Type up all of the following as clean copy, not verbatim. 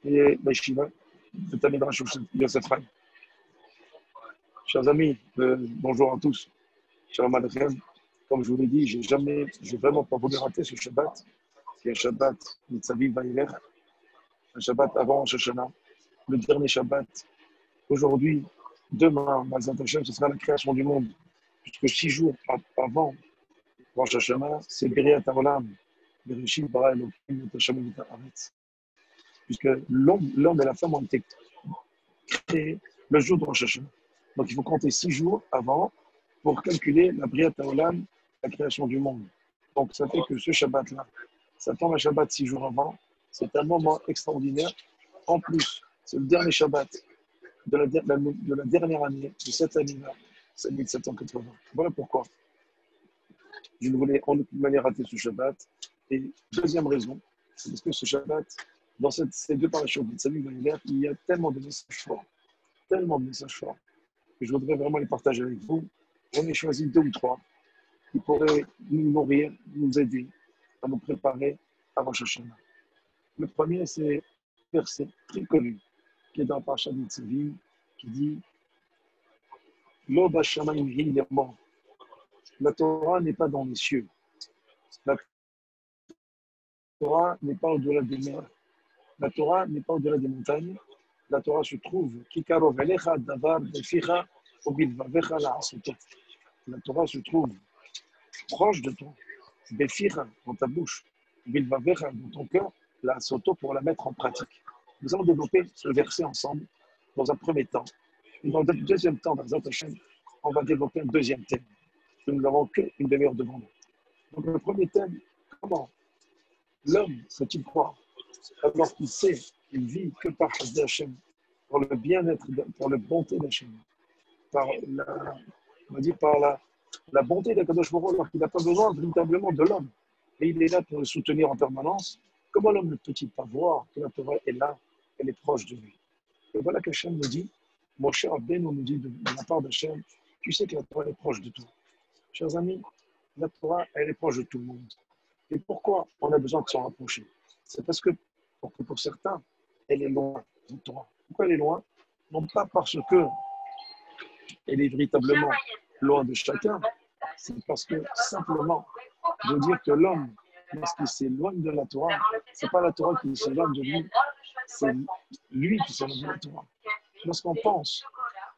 et la Shiva de Tamidrash Yosef Haim. Chers amis, bonjour à tous. Cher Malachem, comme je vous l'ai dit, j'ai vraiment pas voulu rater ce Shabbat, qui est un Shabbat Nitzaviv Vaïler, un Shabbat avant Rosh Hashanah, le dernier Shabbat. Aujourd'hui, demain, Mazat Hashem, ce sera la création du monde, puisque 6 jours avant Rosh Hashanah, c'est Beriat Haolam, Bereshit bara Elokim et Hashem et Haaretz. Puisque l'homme et la femme ont été créés le jour de Rosh Hashanah. Donc il faut compter 6 jours avant pour calculer la Beriat Haolam, la création du monde. Donc ça fait que ce Shabbat-là, ça tombe un Shabbat 6 jours avant, c'est un moment extraordinaire. En plus, c'est le dernier Shabbat de la dernière année, de cette année-là, c'est 1780. Voilà pourquoi je ne voulais en aucune manière rater ce Shabbat. Et deuxième raison, c'est parce que ce Shabbat, dans ces deux parachutes de Salut Vaïler, il y a tellement de messages forts, que je voudrais vraiment les partager avec vous. J'en ai choisi 2 ou 3 qui pourraient nous nourrir, nous aider à nous préparer à Rosh Hashanah. Le premier, c'est un verset très connu qui est dans la Parashat Nitzavim, qui dit Lo bashamayim hi lemor. La Torah n'est pas dans les cieux. La Torah n'est pas au-delà des mers. La Torah n'est pas au-delà des montagnes. La Torah se trouve Kikarov elecha davar beficha ubilvavecha la'asoto. La Torah se trouve proche de toi, beficha dans ta bouche, ubilvavecha dans ton cœur, la'asoto pour la mettre en pratique. Nous allons développer ce verset ensemble dans un premier temps. Et dans le deuxième temps, dans Hashem, on va développer un deuxième thème. Nous n'avons qu'une demi-heure devant nous. Donc le premier thème, comment l'homme peut-il croire alors qu'il sait qu'il vit que par Hashem, par le bien-être, par la bonté d'Hachem, par la bonté d'Akadosh Baruch Hu, alors qu'il n'a pas besoin véritablement de l'homme. Et il est là pour le soutenir en permanence. Comment l'homme ne peut-il pas voir que la Torah est là, elle est proche de lui? Et voilà qu'Hachem nous dit, mon cher Ben nous dit de la part d'Hachem, tu sais que la Torah est proche de toi. Chers amis, la Torah, elle est proche de tout le monde. Et pourquoi on a besoin de s'en rapprocher? C'est parce que, pour certains, elle est loin de la Torah. Pourquoi elle est loin? Non pas parce qu'elle est véritablement loin de chacun, c'est parce que simplement, de dire que l'homme, lorsqu'il s'éloigne de la Torah, ce n'est pas la Torah qui s'éloigne de lui, c'est lui qui s'éloigne de la Torah. Lorsqu'on pense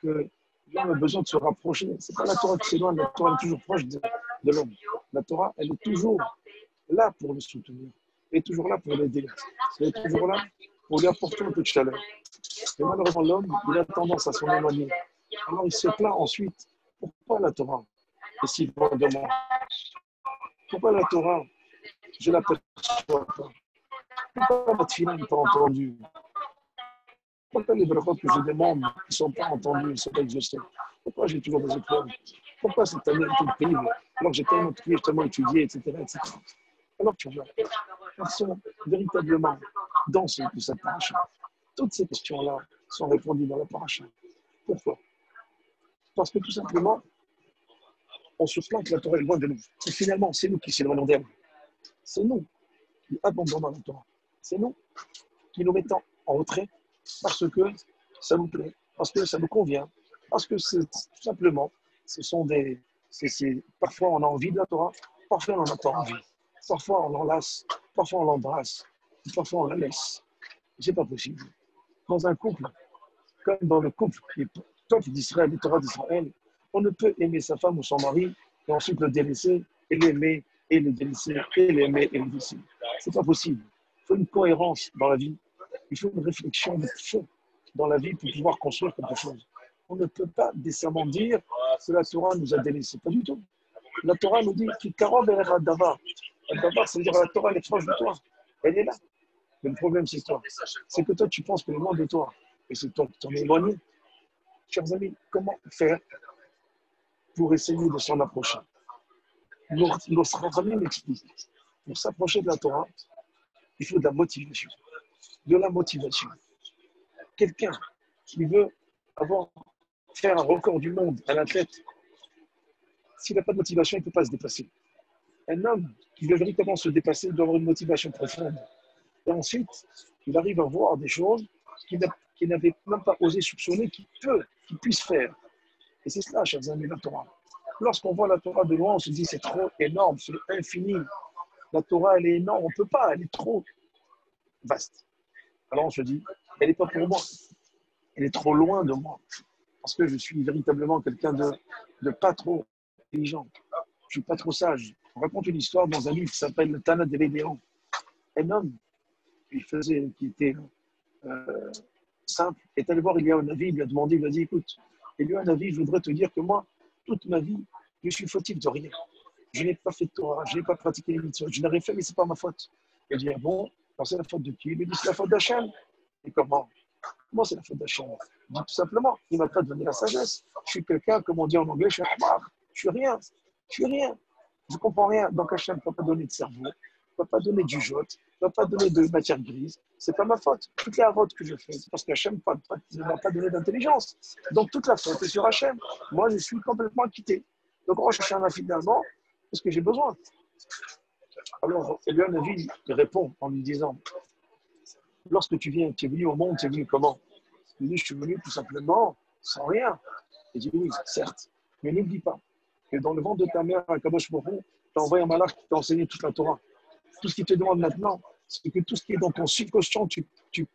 que l'homme a besoin de se rapprocher, ce n'est pas la Torah qui s'éloigne, la Torah est toujours proche de l'homme. La Torah, elle est toujours là pour le soutenir, elle est toujours là pour l'aider, elle est toujours là pour lui apporter un peu de chaleur. Et malheureusement, l'homme, il a tendance à s'en éloigner. Alors il se plaint ensuite, pourquoi la Torah est si loin de moi? Pourquoi la Torah, je ne l'aperçois pas? Pourquoi ma tefila n'est pas entendue? Pourquoi les brachot que je demande ne sont pas entendus, ne sont pas exaucés? Pourquoi j'ai toujours des épreuves? Pourquoi cette année est terrible alors que j'ai tellement prié, tellement étudié, etc., etc. Alors tu vois, elles sont véritablement dans cette paracha. Toutes ces questions-là sont répondues dans la paracha. Pourquoi? Parce que tout simplement, on se plaint que la Torah est loin de nous. Et finalement, c'est nous qui s'éloignons d'elle. C'est nous qui abandonnons la Torah. C'est nous qui nous mettons en retrait parce que ça nous plaît, parce que ça nous convient, parce que c'est tout simplement, parfois on a envie de la Torah, parfois on n'en a pas envie. Parfois on l'enlace, parfois on l'embrasse, parfois on la laisse. C'est pas possible. Dans un couple, comme dans le couple peuple d'Israël, le Torah d'Israël, on ne peut aimer sa femme ou son mari et ensuite le délaisser et l'aimer et le délaisser et l'aimer et le délaisser. C'est pas possible. Il faut une cohérence dans la vie. Il faut une réflexion de fond dans la vie pour pouvoir construire quelque chose. On ne peut pas décemment dire que la Torah nous a délaissés. Pas du tout. La Torah nous dit Kikarov elecha davar. Davar, c'est-à-dire la Torah elle est proche de toi. Elle est là. Mais le problème, c'est toi. C'est que toi, tu penses qu'elle est loin de toi. Et c'est toi qui t'en es éloigné. Chers amis, comment faire pour essayer de s'en approcher? Nos Chachamim m'expliquent. Pour s'approcher de la Torah, il faut de la motivation. De la motivation. Quelqu'un qui veut faire un record du monde, un athlète, s'il n'a pas de motivation, il ne peut pas se dépasser. Un homme qui veut véritablement se dépasser doit avoir une motivation profonde. Et ensuite, Il arrive à voir des choses qu'il n'avait même pas osé soupçonner qu'il puisse faire. Et c'est cela, chers amis, la Torah. Lorsqu'on voit la Torah de loin, on se dit c'est trop énorme, c'est infini. La Torah, elle est énorme, on ne peut pas, elle est trop vaste. Alors on se dit, elle n'est pas pour moi, elle est trop loin de moi. Parce que je suis véritablement quelqu'un de pas trop intelligent. Je ne suis pas trop sage. On raconte une histoire dans un livre qui s'appelle Le Tana de l'Édéon. Un homme qui était simple, est allé voir Eliyahu Hanavi, il lui a demandé, il lui a dit, écoute, Eliyahu Hanavi, je voudrais te dire que moi, toute ma vie, je suis fautif de rien. Je n'ai pas fait de Torah, je n'ai pas pratiqué les mitzvot, je n'ai rien fait, mais ce n'est pas ma faute. Il a dit, ah bon, alors c'est la faute de qui? Il lui dit, c'est la faute d'Hachem. Et comment? Comment c'est la faute d'Hachem? Il dit tout simplement, il ne m'a pas donné la sagesse. Je suis quelqu'un, comme on dit en anglais, je suis un hamar. Je suis rien. Je suis rien. Je ne comprends rien. Donc Hachem ne peut pas donner de cerveau, ne peut pas donner du jote, ne peut pas donner de matière grise. Ce n'est pas ma faute. Toutes les avotes que je fais, c'est parce qu'Hachem ne m'a pas donné d'intelligence. Donc toute la faute est sur Hachem. Moi, je suis complètement quitté. Donc Rosh Hashanah, finalement, qu'est-ce que j'ai besoin? Alors, Eliyahu Hanavi répond en lui disant, lorsque tu es venu au monde, tu es venu comment? Il dit, je suis venu tout simplement sans rien. Il dit, oui, certes, mais n'oublie pas que dans le ventre de ta mère, à Kadosh Baruch Hu, tu as envoyé un malach qui t'a enseigné toute la Torah. Tout ce qu'il te demande maintenant, c'est que tout ce qui est dans ton subconscient, tu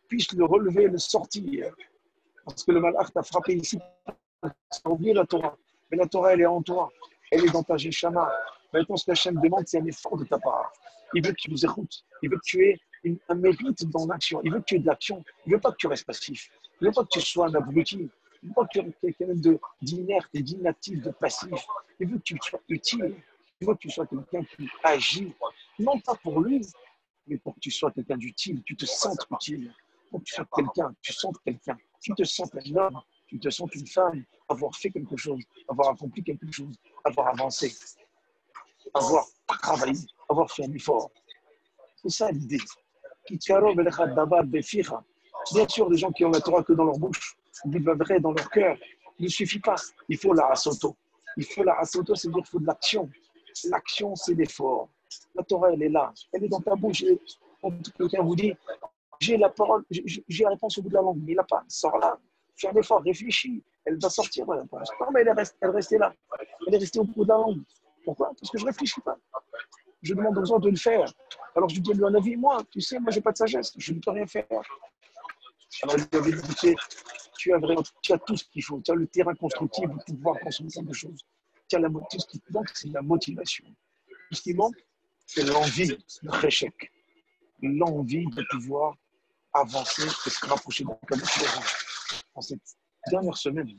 puisses le relever, le sortir. Parce que le malach t'a frappé ici, tu as oublié la Torah. Mais la Torah, elle est en toi. Elle est dans ta Jeshama. Maintenant, ce qu'Hachem demande, c'est un effort de ta part. Il veut que tu nous écoutes. Il veut que tu aies un mérite dans l'action. Il veut que tu aies de l'action. Il ne veut pas que tu restes passif. Il ne veut pas que tu sois un abruti. Il ne veut pas que tu sois quelqu'un d'inerte et d'inactif, de passif. Il veut que tu sois utile. Il veut que tu sois quelqu'un qui agit, non pas pour lui, mais pour que tu sois quelqu'un d'utile. Tu te sentes utile. Pour que tu sois quelqu'un, tu sentes quelqu'un. Tu te sens un homme, tu te sens une femme, avoir fait quelque chose, avoir accompli quelque chose, avoir avancé, avoir travaillé, avoir fait un effort. C'est ça l'idée. Bien sûr, les gens qui ont la Torah que dans leur bouche, vivent vrai dans leur cœur, il ne suffit pas. Il faut la asoto. Il faut la asoto, c'est-à-dire qu'il faut de l'action. L'action, c'est l'effort. La Torah, elle est là. Elle est dans ta bouche. Quand quelqu'un vous dit, j'ai la parole, j'ai la réponse au bout de la langue, mais il n'a pas. Sors là. Fais un effort, réfléchis. Elle va sortir de la réponse. Non, mais elle restait là. Elle est restée au bout de la langue. Pourquoi? Parce que je ne réfléchis pas. Je demande aux autres de le faire. Alors je lui dis, un avis, moi, tu sais, moi, je n'ai pas de sagesse. Je ne peux rien faire. Alors il lui avait dit, tu as tout ce qu'il faut. Tu as le terrain constructif pour pouvoir construire quelque chose. Tu as tout ce qui te manque, c'est la motivation. Tout ce qui manque, c'est l'envie de échec. L'envie de pouvoir avancer et se rapprocher de la en cette dernière semaine,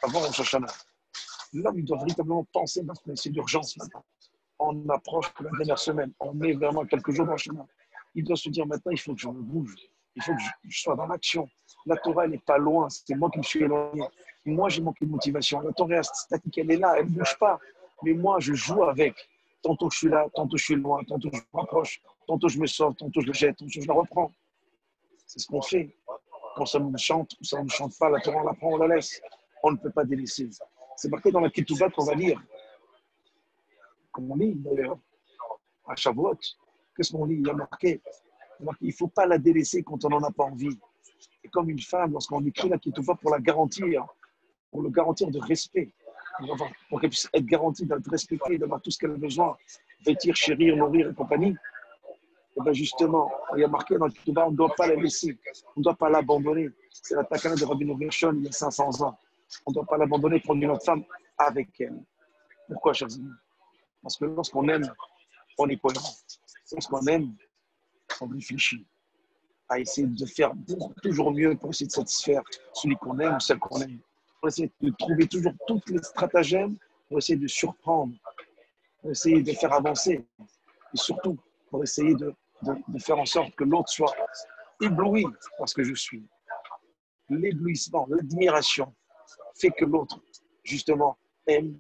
avant Rosh Hashanah. L'homme doit véritablement penser, parce que c'est d'urgence maintenant. On approche de la dernière semaine, on est vraiment quelques jours dans le chemin. Il doit se dire maintenant, il faut que je me bouge, il faut que je sois dans l'action. La Torah, elle n'est pas loin, c'est moi qui me suis éloigné. Moi, j'ai manqué de motivation. La Torah statique, elle est là, elle ne bouge pas. Mais moi, je joue avec. Tantôt je suis là, tantôt je suis loin, tantôt je me rapproche, tantôt je me sauve, tantôt je le jette, tantôt je la reprends. C'est ce qu'on fait. Quand ça nous chante, ou ça ne nous chante pas, la Torah, on la prend, on la laisse. On ne peut pas délaisser. C'est marqué dans la Ketouba qu'on va lire. Comme on lit d'ailleurs, à Shavuot. Qu'est-ce qu'on lit? Il y a marqué, il ne faut pas la délaisser quand on n'en a pas envie. Et comme une femme, lorsqu'on écrit la Ketouba pour la garantir, pour le garantir de respect, pour qu'elle puisse être garantie d'être respectée, d'avoir tout ce qu'elle a besoin, vêtir, chérir, nourrir et compagnie, et bien justement, il y a marqué dans le Ketouba, on ne doit pas la laisser, on ne doit pas l'abandonner. C'est la takana de Rabbi Gershon il y a 500 ans. On ne doit pas l'abandonner pour une autre femme avec elle. Pourquoi, chers amis? Parce que lorsqu'on aime, on est cohérent. Lorsqu'on aime, on réfléchit à essayer de faire toujours mieux pour essayer de satisfaire celui qu'on aime ou celle qu'on aime. Pour essayer de trouver toujours toutes les stratagèmes pour essayer de surprendre, pour essayer de faire avancer et surtout pour essayer de faire en sorte que l'autre soit ébloui parce que je suis. L'éblouissement, l'admiration fait que l'autre, justement, aime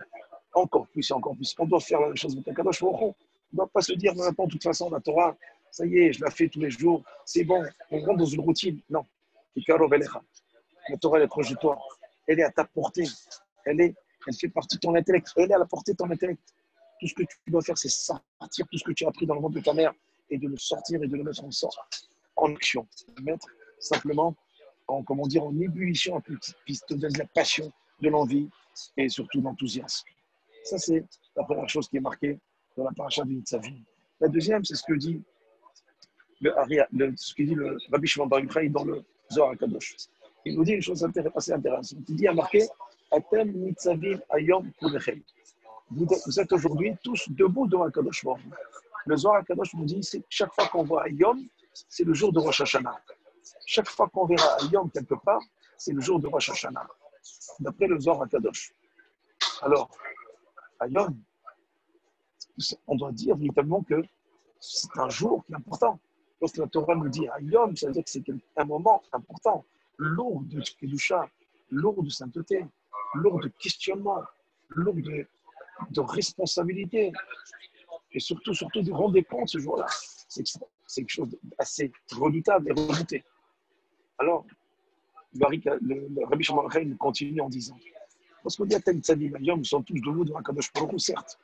encore plus et encore plus. On doit faire la même chose avec Akadosh Baruch Hu. On ne doit pas se dire, maintenant, de toute façon, la Torah, ça y est, je la fais tous les jours, c'est bon, on rentre dans une routine. Non. La Torah, elle est proche de toi. Elle est à ta portée. Elle fait partie de ton intellect. Elle est à la portée de ton intellect. Tout ce que tu dois faire, c'est sortir tout ce que tu as appris dans le ventre de ta mère et de le sortir et de le mettre en sorte en action, mettre simplement comment dire, en ébullition un peu, qui te donne de la passion, de l'envie et surtout de l'enthousiasme. Ça, c'est la première chose qui est marquée dans la paracha de Nitzavim. La deuxième, c'est ce que dit ce que dit le Rabbi Shimon Bar Yochai dans le Zohar HaKadosh. Il nous dit une chose assez intéressante. Il dit à marquer Atem Nitzavim Ayom Kulechem. Vous êtes aujourd'hui tous debout devant HaKadosh Baruch Hu. Le Zohar HaKadosh nous dit c'est chaque fois qu'on voit Ayom, c'est le jour de Rosh Hashanah. Chaque fois qu'on verra Ayom quelque part, c'est le jour de Rosh Hashanah. D'après le Zohar HaKadosh. Alors, Ayom, on doit dire véritablement que c'est un jour qui est important. Lorsque la Torah nous dit Ayom, ça veut dire que c'est un moment important, lourd de Kedusha, lourd de sainteté, lourd de questionnement, lourd de responsabilité. Et surtout de rendre compte ce jour-là. C'est quelque chose d'assez redoutable et redouté. Alors, le Rabbi Shimon Bar Yochai continue en disant lorsqu'on dit Atem Tzadim Ayom, nous sommes tous debout devant HaKadosh Baruch Hu, certes.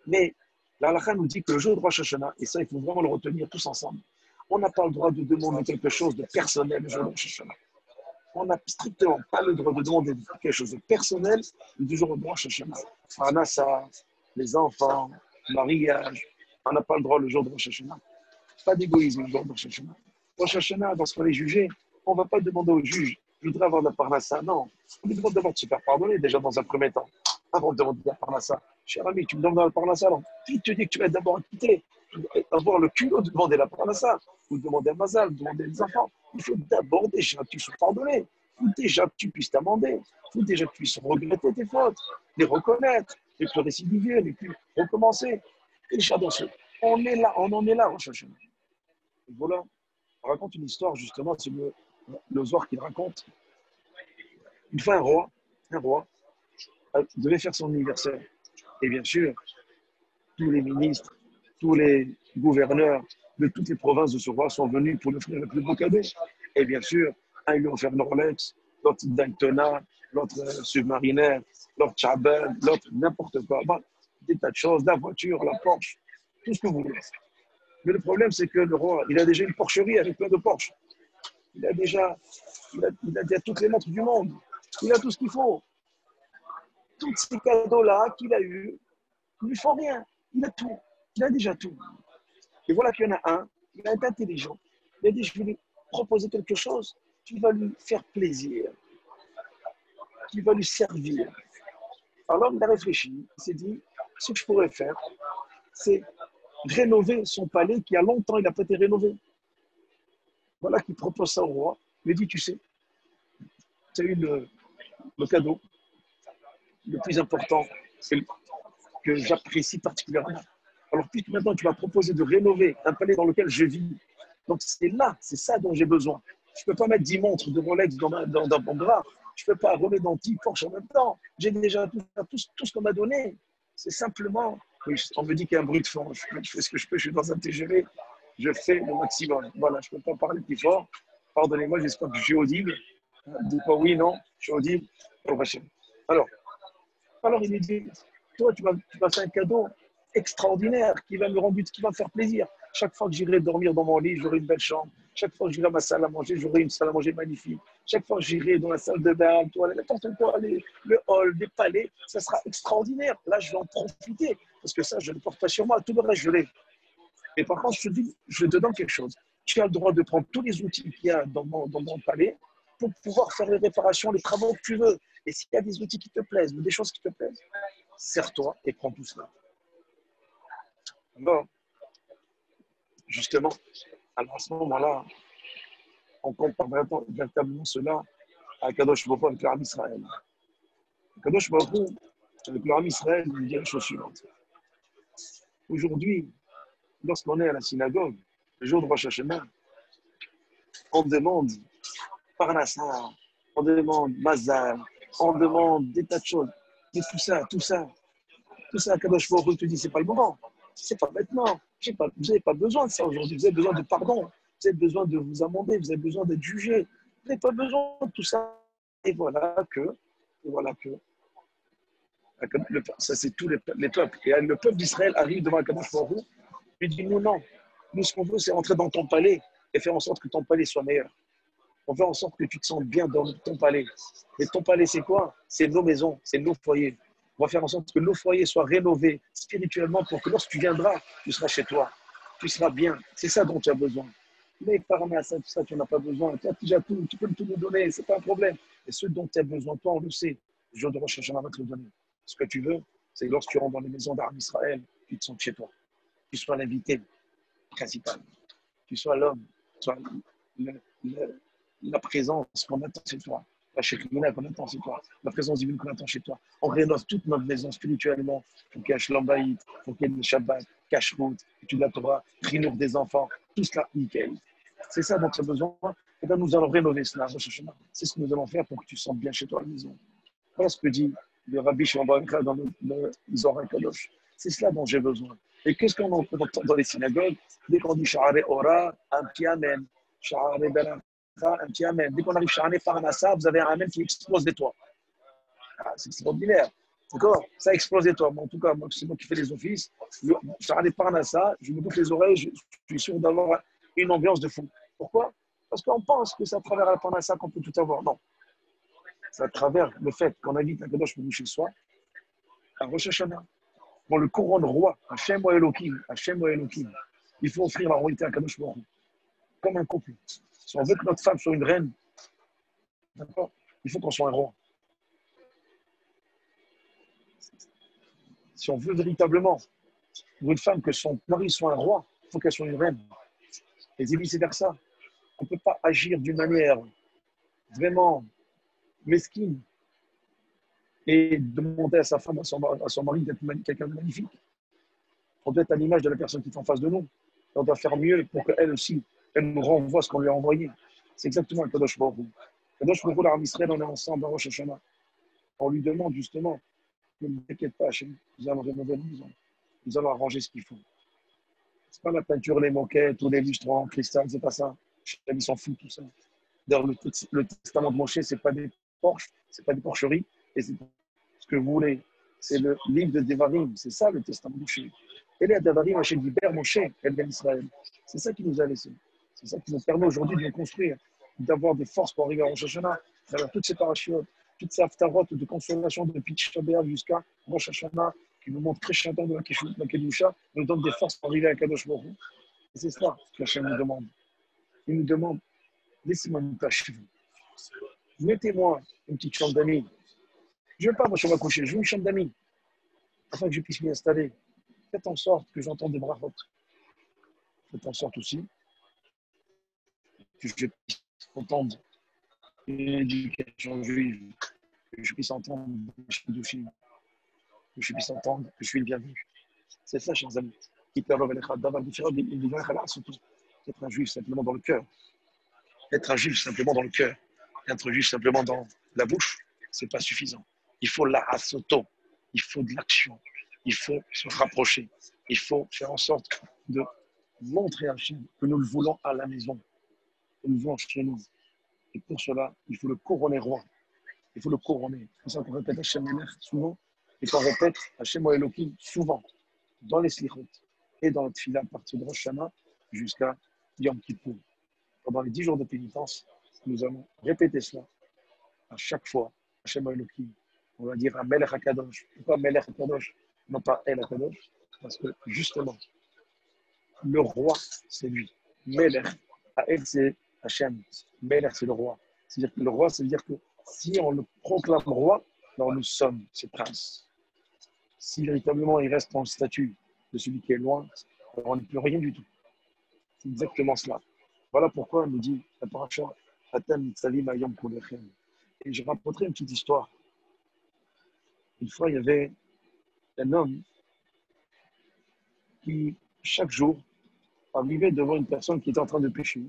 Mais la halakha nous dit que le jour de Rosh Hashanah, et ça, il faut vraiment le retenir tous ensemble, on n'a pas le droit de demander quelque chose de personnel le jour de Rosh Hashanah. On n'a strictement pas le droit de demander quelque chose de personnel le jour de Rosh Hashanah. Parnassa, les enfants, le mariage, on n'a pas le droit le jour de Rosh Hashanah. Pas d'égoïsme le jour de Rosh Hashanah. Rosh Hashanah, lorsqu'on est jugé, on ne va pas demander au juge, je voudrais avoir de la parnassa. Non, on lui demande d'abord de se faire pardonner déjà dans un premier temps, avant de demander de la parnassa. Cher ami, tu me demandes la parnassa, alors qui te dit que tu vas d'abord quitter, avoir le culot de demander la parnassa, ou de demander un mazal, de demander des enfants. Il faut d'abord déjà que tu sois pardonné, il faut déjà que tu puisses t'amender, il faut déjà que tu puisses regretter tes fautes, les reconnaître, les plus récidiver, les plus recommencer. Et on est là, on en est là, Rosh Hashanah. Et voilà, on raconte une histoire justement, c'est le Zohar qu'il raconte. Une fois, un roi devait faire son anniversaire. Et bien sûr, tous les ministres, tous les gouverneurs de toutes les provinces de ce roi sont venus pour lui offrir le plus beau cadeau. Et bien sûr, un lui a offert une Rolex, l'autre Daytona, l'autre submarinaire, l'autre Chabelle, l'autre n'importe quoi. Bon, des tas de choses, la voiture, la Porsche, tout ce que vous voulez. Mais le problème, c'est que le roi, il a déjà une porcherie avec plein de Porsche. Il a déjà toutes les montres du monde. Il a tout ce qu'il faut. Tous ces cadeaux-là qu'il a eus, il ne lui faut rien. Il a tout. Il a déjà tout. Et voilà qu'il y en a un, il a été intelligent. Il a dit, je vais lui proposer quelque chose qui va lui faire plaisir, qui va lui servir. Alors il a réfléchi, il s'est dit, ce que je pourrais faire, c'est rénover son palais qui a longtemps, il n'a pas été rénové. Voilà qu'il propose ça au roi. Il lui dit, tu sais, tu as eu le cadeau le plus important que j'apprécie particulièrement. Alors, puis maintenant, tu vas proposer de rénover un palais dans lequel je vis. Donc, c'est ça dont j'ai besoin. Je ne peux pas mettre 10 montres de Rolex dans mon bras. Je ne peux pas remettre dans 10 Porsche en même temps. J'ai déjà tout ce qu'on m'a donné. C'est simplement, oui, on me dit qu'il y a un bruit de fond. Je fais ce que je peux, je suis dans un TGV, je fais le maximum. Voilà, je ne peux pas parler plus fort. Pardonnez-moi, j'espère que je suis audible. Dites pas oui, non, je suis audible. Alors, il lui dit, toi, tu vas faire un cadeau extraordinaire qui va me faire plaisir. Chaque fois que j'irai dormir dans mon lit, j'aurai une belle chambre. Chaque fois que j'irai à ma salle à manger, j'aurai une salle à manger magnifique. Chaque fois que j'irai dans la salle de bain, n'importe quoi, le hall, les palais, ça sera extraordinaire. Là, je vais en profiter parce que ça, je ne le porte pas sur moi. Tout le reste, je l'ai. Et par contre, je te donne quelque chose. Tu as le droit de prendre tous les outils qu'il y a dans mon palais pour pouvoir faire les réparations, les travaux que tu veux. Et s'il y a des outils qui te plaisent, ou des choses qui te plaisent, sers-toi et prends tout cela. Alors, justement, alors à ce moment-là, on compare véritablement cela à Kadosh Baruch Hu avec l'armée Israël. Kadosh Baruch Hu, avec l'armée Israël, il dit la chose suivante. Aujourd'hui, lorsqu'on est à la synagogue, le jour de Rosh Hashanah, on demande Parnassa, on demande Mazal, on demande des tas de choses. Mais tout ça, Kadosh Baruch Hu te dit, c'est pas le moment. C'est pas maintenant. Vous n'avez pas besoin de ça aujourd'hui. Vous avez besoin de pardon. Vous avez besoin de vous amender. Vous avez besoin d'être jugé. Vous n'avez pas besoin de tout ça. Et voilà que ça c'est tous les peuples. Et le peuple d'Israël arrive devant Kadosh Baruch Hu. Il dit, nous non. Nous, ce qu'on veut, c'est rentrer dans ton palais et faire en sorte que ton palais soit meilleur. On fait en sorte que tu te sentes bien dans ton palais. Et ton palais, c'est quoi? C'est nos maisons, c'est nos foyers. On va faire en sorte que nos foyers soient rénovés spirituellement pour que lorsque tu viendras, tu seras chez toi. Tu seras bien. C'est ça dont tu as besoin. Mais par rapport à ça, tout ça, tu n'en as pas besoin. Tu as déjà tout, tu peux tout nous donner, ce n'est pas un problème. Et ce dont tu as besoin, toi, on le sait. Le jour de Rosh Hashanah va te le donner. Ce que tu veux, c'est que lorsque tu rentres dans les maisons d'armes Israël, tu te sens chez toi. Tu sois l'invité principal. Tu sois l'homme, tu sois la présence qu'on attend chez toi. La Shekhina qu'on attend chez toi. La présence divine qu'on attend chez toi. On rénove toute notre maison spirituellement. Pour qu'il y ait Shlombaït, pour qu'il y ait le Shabbat, Kashrut, étude de la Torah, Trinour des enfants, tout cela nickel. C'est ça dont tu as besoin. Et bien nous allons rénover cela. C'est ce que nous allons faire pour que tu te sentes bien chez toi à la maison. Voilà ce que dit le Rabbi Shimon Bar Yochai dans le Zohar Kadosh. C'est cela dont j'ai besoin. Et qu'est-ce qu'on entend dans les synagogues? Dès qu'on dit Sha'are Ora, un petit Amen. Sha'are Beracha, un petit Amen. Dès qu'on arrive Sha'are Parnassa, vous avez un Amen qui explose des toits. Ah, c'est extraordinaire. D'accord? Ça explose des toits. Mais en tout cas, moi, c'est moi qui fais les offices. Sha'are Parnassa, je me boucle les oreilles, je suis sûr d'avoir une ambiance de fou. Pourquoi? Parce qu'on pense que c'est à travers la Parnassa qu'on peut tout avoir. Non. C'est à travers le fait qu'on invite un Kadosh Baruch chez soi, à Rosh Hashanah, qu'on le couronne roi, Hashem wa Elohim, Hashem wa Elohim. Il faut offrir la royauté à Kadosh Baruch, comme un couple. Si on veut que notre femme soit une reine, d'accord, il faut qu'on soit un roi. Si on veut véritablement, pour une femme, que son mari soit un roi, il faut qu'elle soit une reine. Et vice-versa. On ne peut pas agir d'une manière vraiment mesquine et demander à sa femme, à son mari d'être quelqu'un de magnifique. On doit être à l'image de la personne qui est en face de nous. Et on doit faire mieux pour qu'elle aussi, elle nous renvoie ce qu'on lui a envoyé. C'est exactement le Kadosh Baruch Hu. Kadosh Baruch Hu, l'Arab Israël, on est ensemble à Rosh Hashanah. On lui demande justement, ne t'inquiète pas, Hachem, nous allons rénover la maison. Nous allons arranger ce qu'il faut. Ce n'est pas la peinture, les moquettes ou les lustrons en cristal, c'est pas ça. Ils s'en foutent tout ça. D'ailleurs, le testament de Moshe, ce n'est pas des Porsche, ce n'est pas des porcheries, et c'est ce que vous voulez. C'est le livre de Devarim, c'est ça le testament de Moshe. Et les Devarim, Hachem libère Moshe, El Ben Israël. C'est ça qui nous a laissé. C'est ça qui nous permet aujourd'hui de nous construire, d'avoir des forces pour arriver à Rosh Hashanah, à travers toutes ces parachutes, toutes ces haftarot de consolation de Pitch B'Av jusqu'à Rosh Hashanah, qui nous montre très chantant de la Kedusha, nous donne des forces pour arriver à Kadosh Baruch Hu. Et c'est ça que Hachem nous demande. Il nous demande, laissez-moi une tâche chez vous. Mettez-moi une petite chambre d'amis. Je ne veux pas ma chambre à coucher, je veux une chambre d'amis, afin que je puisse m'y installer. Faites en sorte que j'entende des brachot. Faites en sorte aussi que je puisse entendre une éducation juive, que je puisse entendre des chidoufim, que je puisse entendre que je suis le bienvenu. C'est ça, chers amis. Être un juif simplement dans le cœur. Être un juif simplement dans le cœur. Être un juif simplement dans la bouche, ce n'est pas suffisant. Il faut la asoto. Il faut de l'action. Il faut se rapprocher. Il faut faire en sorte de montrer à Hachem que nous le voulons à la maison, que nous le voulons chez nous. Et pour cela, il faut le couronner roi. Il faut le couronner. C'est pour ça qu'on répète Hachem Melech souvent et qu'on répète Hachem Elohim souvent dans les slichot et dans notre fila à partir de Rosh Hashanah jusqu'à Yom Kippour. Pendant les 10 jours de pénitence, nous allons répéter cela à chaque fois. Hachem Elohim. On va dire un Melech HaKadosh. Pourquoi Melech HaKadosh? Non pas El HaKadosh. Parce que justement, le roi, c'est lui. Melech. El, c'est Hachem. Melech, c'est le roi. C'est-à-dire que le roi, c'est-à-dire que si on le proclame roi, alors nous sommes ses princes. Si véritablement il reste en le statut de celui qui est loin, alors on n'est plus rien du tout. C'est exactement cela. Voilà pourquoi on nous dit la paracha Atam Mitzalim Ayom Kulechem. Et je raconterai une petite histoire. Une fois, il y avait un homme qui, chaque jour, arrivait devant une personne qui était en train de pêcher.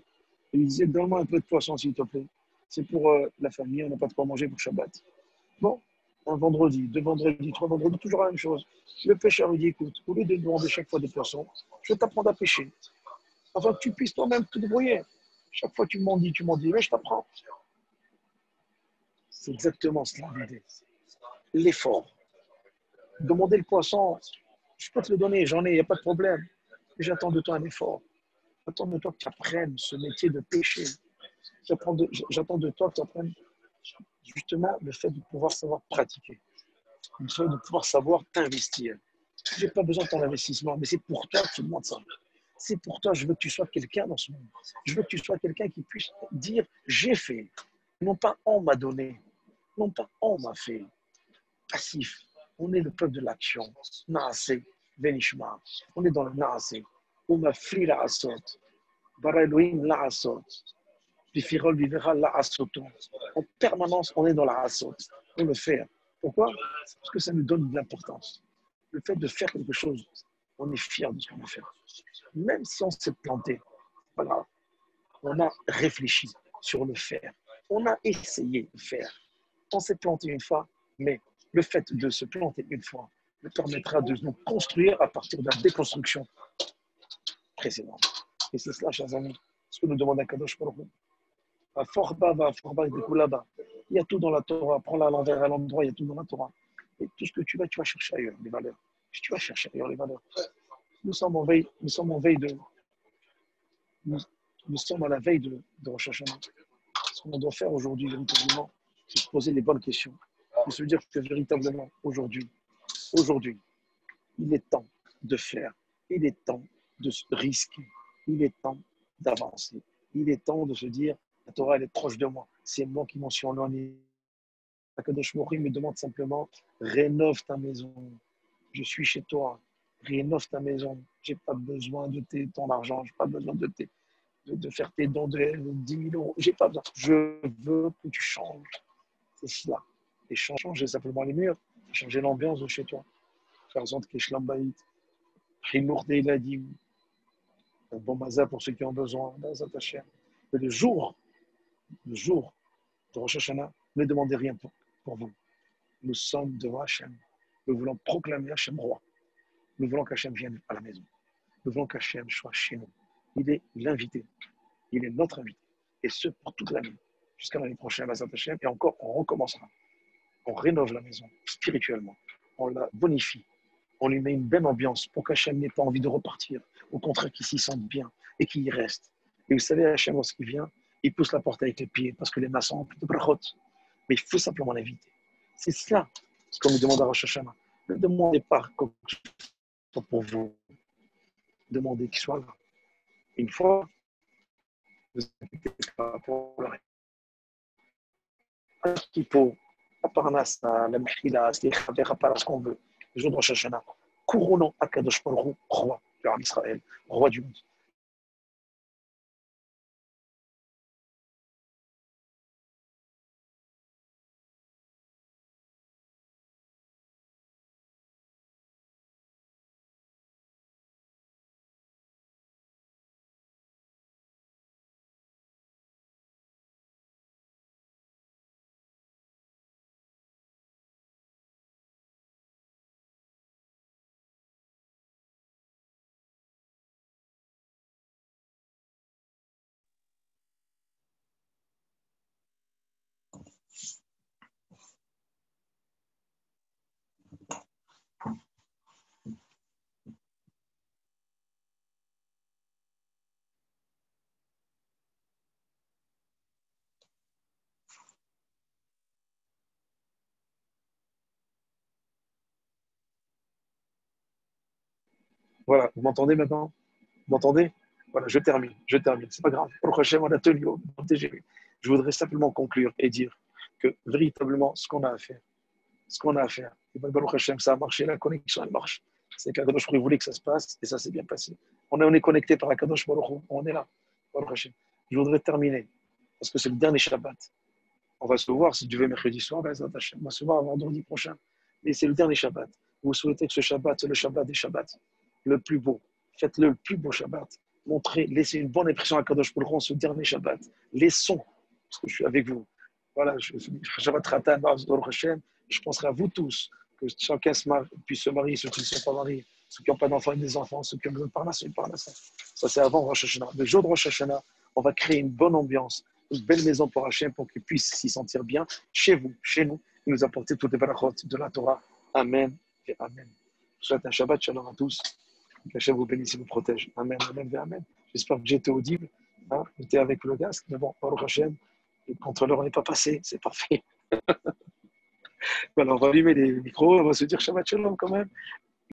Et il disait, donne-moi un peu de poisson, s'il te plaît. C'est pour la famille, on n'a pas de quoi manger pour Shabbat. Bon, un vendredi, 2 vendredis, 3 vendredis, toujours la même chose. Le pêcheur lui dit, écoute, au lieu de demander chaque fois des poissons, je vais t'apprendre à pêcher. Afin que tu puisses toi-même te débrouiller. Chaque fois tu m'en dis, mais je t'apprends. C'est exactement cela l'idée. L'effort. Demander le poisson, je peux te le donner, j'en ai, il n'y a pas de problème. Mais j'attends de toi un effort. J'attends de toi que tu apprennes ce métier de péché. J'attends de toi que tu apprennes justement le fait de pouvoir savoir pratiquer, le fait de pouvoir savoir t'investir. Je n'ai pas besoin de ton investissement, mais c'est pour toi que tu demandes ça. C'est pour toi, je veux que tu sois quelqu'un dans ce monde. Je veux que tu sois quelqu'un qui puisse dire j'ai fait, non pas on m'a donné, non pas on m'a fait. Passif. On est le peuple de l'action. Naase, Venishma. On est dans le Naase. On m'a fri la asot. Bara Elohim la asot. Pifirol vivera la asoton. En permanence, on est dans la asot. On le fait. Pourquoi? Parce que ça nous donne de l'importance. Le fait de faire quelque chose, on est fier de ce qu'on va faire. Même si on s'est planté, voilà, on a réfléchi sur le faire. On a essayé de faire. On s'est planté une fois, mais le fait de se planter une fois nous permettra de nous construire à partir de la déconstruction précédente. Et c'est cela, chers amis, ce que nous demande Akadosh Baruch Hu. Là-bas. Il y a tout dans la Torah. Prends-la à l'envers, à l'endroit, il y a tout dans la Torah. Et tout ce que tu vas chercher ailleurs, les valeurs. Tu vas chercher ailleurs les valeurs. Nous sommes en veille de. Nous sommes à la veille de Rosh Hashanah. Ce qu'on doit faire aujourd'hui, véritablement, c'est se poser les bonnes questions. Et se dire que véritablement, aujourd'hui, il est temps de faire. Il est temps de se risquer. Il est temps d'avancer. Il est temps de se dire, la Torah, elle est proche de moi. C'est moi qui m'en suis éloigné. Akadosh Baruch Hu me demande simplement, rénove ta maison. Je suis chez toi. Rénove ta maison. Je n'ai pas besoin de ton argent. Je n'ai pas besoin de faire tes dons de 10 000 euros. J'ai pas besoin. Je veux que tu changes. C'est cela. Et changer simplement les murs, changer l'ambiance de chez toi. Faire en sorte que Shlambaït, Chinour Deiladim, un bon mazal pour ceux qui ont besoin, mais le jour de Rosh Hashanah, ne demandez rien pour vous. Nous sommes devant Hachem. Nous voulons proclamer Hachem roi. Nous voulons qu'Hachem vienne à la maison. Nous voulons qu'Hachem soit chez nous. Il est l'invité. Il est notre invité. Et ce, pour toute l'année. Jusqu'à l'année prochaine, Hazrat Hachem. Et encore, on recommencera. On rénove la maison spirituellement. On la bonifie. On lui met une belle ambiance pour qu'Hachem n'ait pas envie de repartir. Au contraire, qu'il s'y sente bien et qu'il y reste. Et vous savez, Hachem, lorsqu'il vient, il pousse la porte avec les pieds parce que les mains sont remplies de brachot. Mais il faut simplement l'inviter. C'est cela ce qu'on nous demande à Rosh Hashanah. Ne demandez pas quoi que ce soit pour vous. Demandez qu'il soit là. Une fois, vous inquiétez pas pour le reste. Il faut, à Parnasse, la Mechila, à part ce qu'on veut. Le jour de Rosh Hashanah, couronnons Akadosh Baruch Hu, roi de l'Armée Israël, roi du monde. Voilà, vous m'entendez maintenant? Vous m'entendez? Voilà, je termine. C'est pas grave. Pour le prochain, on a tenu au TGV. Je voudrais simplement conclure et dire que véritablement, ce qu'on a à faire, et ben, Baruch Hashem, ça a marché, la connexion, elle marche. C'est qu'Akadosh Baruch Hu voulait que ça se passe et ça s'est bien passé. On est connecté par Akadosh Baruch Hu, on est là. Baruch Hashem. Je voudrais terminer parce que c'est le dernier Shabbat. On va se voir si Dieu veut mercredi soir, ben, on va se voir vendredi prochain. Mais c'est le dernier Shabbat. Vous souhaitez que ce Shabbat, c'est le Shabbat des Shabbats, le plus beau. Faites-le le plus beau Shabbat. Montrez, laissez une bonne impression à Kadosh Baruch Hu ce dernier Shabbat. Laissons, parce que je suis avec vous. Voilà, Shabbat Ratan, Baruch Hashem. Je penserai à vous tous, que chacun puisse se marier, ceux qui ne sont pas mariés, ceux qui n'ont pas d'enfants et des enfants, ceux qui ont besoin de parnasser, parnasser. Ça, c'est avant Rosh Hashanah. Le jour de Rosh Hashanah, on va créer une bonne ambiance, une belle maison pour Hachem, pour qu'il puisse s'y sentir bien, chez vous, chez nous, et nous apporter toutes les barachot de la Torah. Amen et Amen. Je vous souhaite un Shabbat Shalom à tous. Que Hachem vous bénisse et vous protège. Amen, Amen et Amen. J'espère que j'étais audible. Hein, j'étais avec le casque, mais bon, par le Hachem, le contrôleur n'est pas passé, c'est parfait. Voilà, on va allumer les micros, on va se dire Shabbat Shalom quand même.